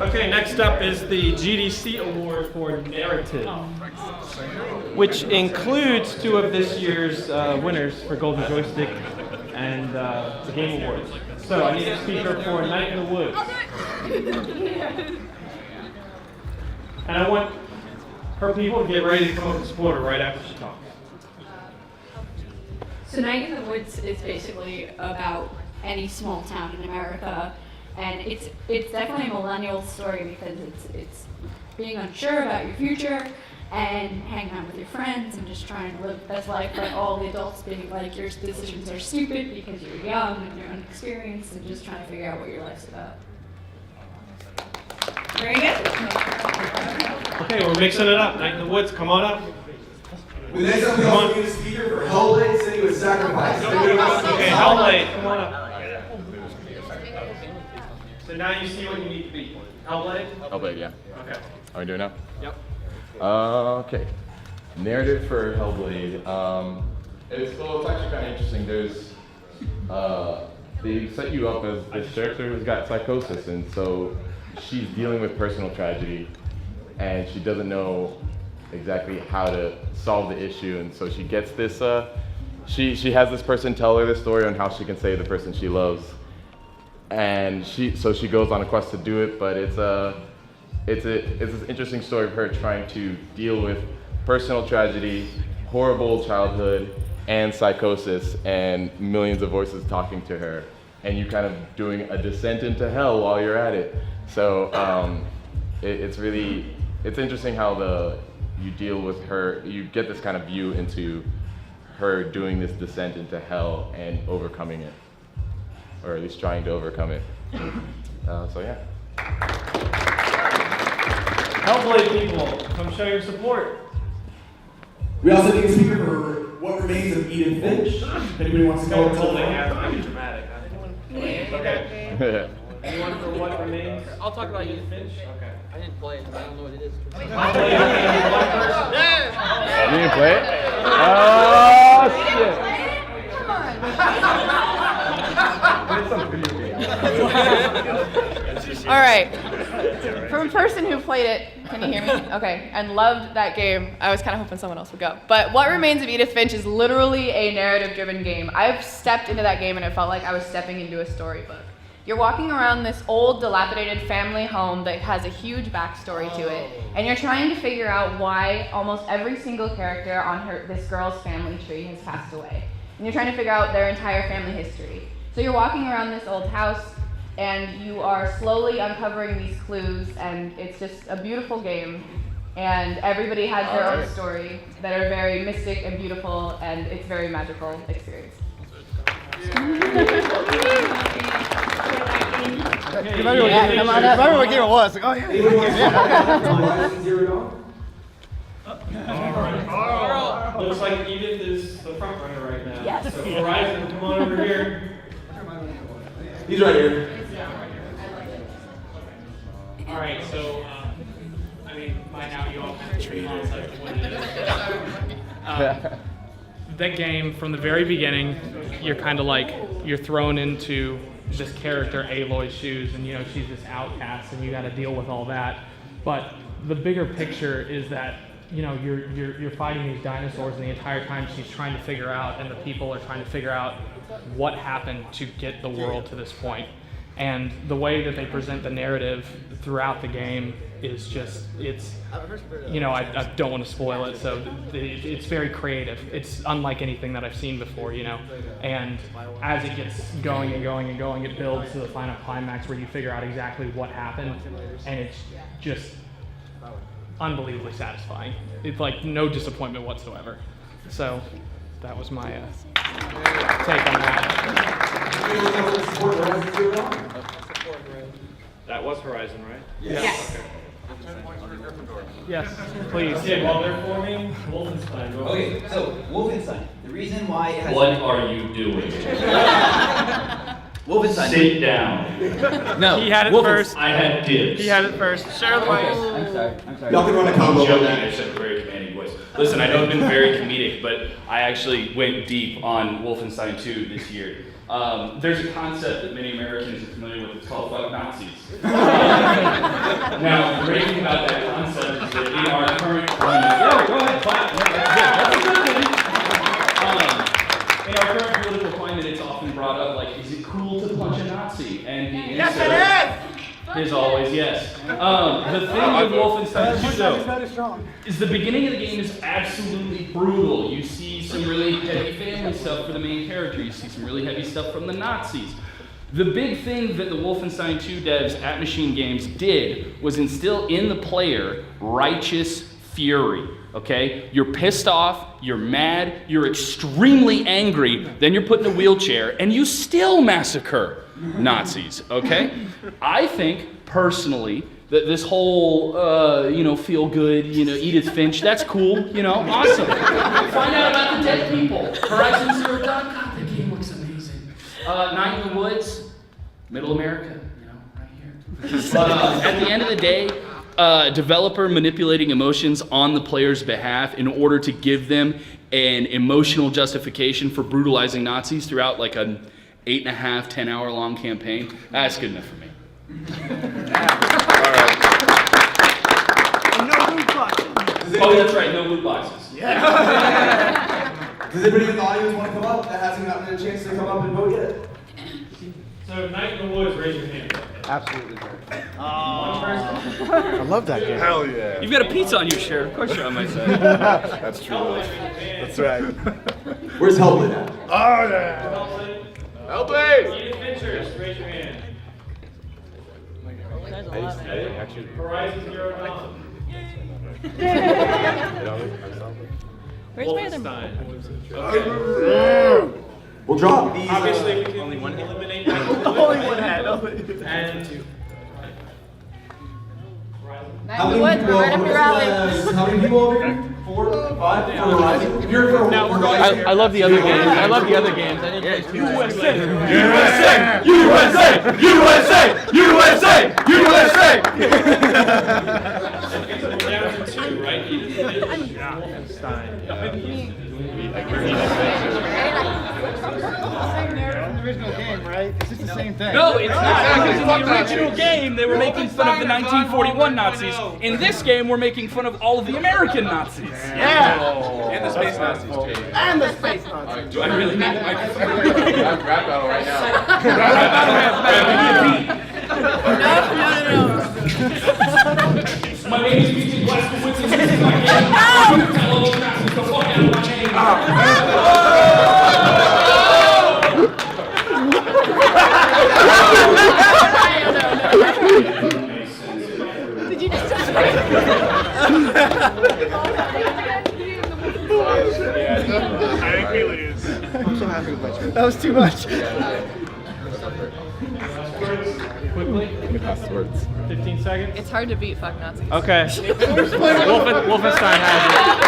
Okay, next up is the GDC Award for Narrative, which includes two of this year's winners for Golden Joystick and the Game Awards. So I need a speaker for Night in the Woods. And I want her people to get ready to come up and support her right after she talks. So Night in the Woods is basically about any small town in America, and it's definitely a millennial story because it's being unsure about your future and hanging out with your friends and just trying to live the best life, but all the adults being like your decisions are stupid because you're young and you're inexperienced and just trying to figure out what your life's about. Very good. Okay, we're mixing it up. Night in the Woods, come on up. The next time we also need a speaker for Hellblade City with Sacrifice. Okay, Hellblade, come on up. So now you see what you need to be. Hellblade? Hellblade, yeah. Okay. Are we doing now? Yep. Okay. Narrative for Hellblade. It's actually kind of interesting. They set you up as this character who's got psychosis, and so she's dealing with personal tragedy, and she doesn't know exactly how to solve the issue, and so she gets this. She has this person tell her the story on how she can save the person she loves, and she goes on a quest to do it. But it's this interesting story of her trying to deal with personal tragedy, horrible childhood, and psychosis, and millions of voices talking to her, and you kind of doing a descent into hell while you're at it. So it's interesting how you deal with her. You get this kind of view into her doing this descent into hell and overcoming it, or at least trying to overcome it. So yeah. Hellblade people, come show your support. We also need a speaker for What Remains of Edith Finch. If anybody wants to go and tell them. Make it dramatic, huh? Okay. Anyone for What Remains? I'll talk about Edith Finch? Okay. I didn't play it, so I don't know what it is. You didn't play it? Oh shit! All right. From a person who played it, can you hear me? Okay, and loved that game. I was kind of hoping someone else would go. But What Remains of Edith Finch is literally a narrative-driven game. I've stepped into that game and it felt like I was stepping into a storybook. You're walking around this old, dilapidated family home that has a huge backstory to it, and you're trying to figure out why almost every single character on this girl's family tree has passed away. And you're trying to figure out their entire family history. So you're walking around this old house, and you are slowly uncovering these clues, and it's just a beautiful game. And everybody has their own story that are very mystic and beautiful, and it's a very magical experience. Remember what game it was? Like, oh yeah. Looks like Edith is the front runner right now. Yes. So Horizon, come on over here. He's right here. All right, so I mean, by now you all kind of concept of what it is. That game, from the very beginning, you're kind of like you're thrown into this character Aloy's shoes, and she's this outcast, and you got to deal with all that. But the bigger picture is that you're fighting these dinosaurs, and the entire time she's trying to figure out, and the people are trying to figure out what happened to get the world to this point. And the way that they present the narrative throughout the game is just, I don't want to spoil it, so it's very creative. It's unlike anything that I've seen before, and as it gets going and going and going, it builds to the final climax where you figure out exactly what happened, and it's just unbelievably satisfying. It's like no disappointment whatsoever. So that was my take on that. That was Horizon, right? Yes. Okay. Yes, please. Okay, while they're forming, Wolfenstein. Go Okay, so Wolfenstein. The reason why it has. What are you doing? Wolfenstein. Sit down. No. He had it first. I had dibs. He had it first. Share the mic. I'm sorry. Y'all can run a I'm combo. joking. I just have a very commanding voice. Listen, I know I've been very comedic, but I actually went deep on Wolfenstein 2 this year. There's a concept that many Americans are familiar with. It's called "fuck Nazis." Now, the great thing about that concept is that in our current climate, go ahead, clap. In our current political climate, it's often brought up like, is it cool to punch a Nazi? And the answer is always yes. The thing with Wolfenstein 2, though, is the beginning of the game is absolutely brutal. You see some really heavy family stuff for the main character. You see some really heavy stuff from the Nazis. The big thing that the Wolfenstein 2 devs at Machine Games did was instill in the player righteous fury. Okay? You're pissed off, you're mad, you're extremely angry, then you're put in a wheelchair, and you still massacre Nazis, okay? I think, personally, that this whole, feel good, Edith Finch, that's cool, awesome. Find out about the dead people. Horizon Zero Dawn, God, that game looks amazing. Night in the Woods, Middle America, right here. But at the end of the day, developer manipulating emotions on the player's behalf in order to give them an emotional justification for brutalizing Nazis throughout like an 8.5, 10-hour long campaign, that's good enough for me. Oh, that's right, no loot boxes. Yeah. Does anybody in the audience want to come up that hasn't gotten a chance to come up and vote yet? So, Night in the Woods, raise your hand. Absolutely. One I love that game. Hell yeah. You've got a pizza on your shirt, of course you're on my side. That's true. That's right. Where's Hellblade at? Oh yeah. Hellblade! Edith Finchers, raise your hand. Horizon Zero Dawn. Where's my other Wolfenstein. We'll drop these. Obviously, we can only eliminate one. Only one had. And Night in the Woods, we're right up your alley. How many people over here? 4, 5 for Horizon? If you're for Horizon. I love the other games. I love the other games. I didn't play too much. USA! Down to 2, right? Edith Finch, Wolfenstein. The original game, right? It's just the same thing. No, it's not. Because in the original game, they were making fun of the 1941 Nazis. In this game, we're making fun of all of the American Nazis. Yeah! And the space Nazis, too. And the space Nazis. Do I really need the microphone? Rap battle right now. No. My name is BJ Blazkowicz, and this is my game. You tell all those Nazis to fuck out of my name. Did you just I think we lose. I'm so happy with my choice. That was too much. Quickly, 15 seconds. It's hard to beat fuck Nazis. Okay. Wolfenstein has it.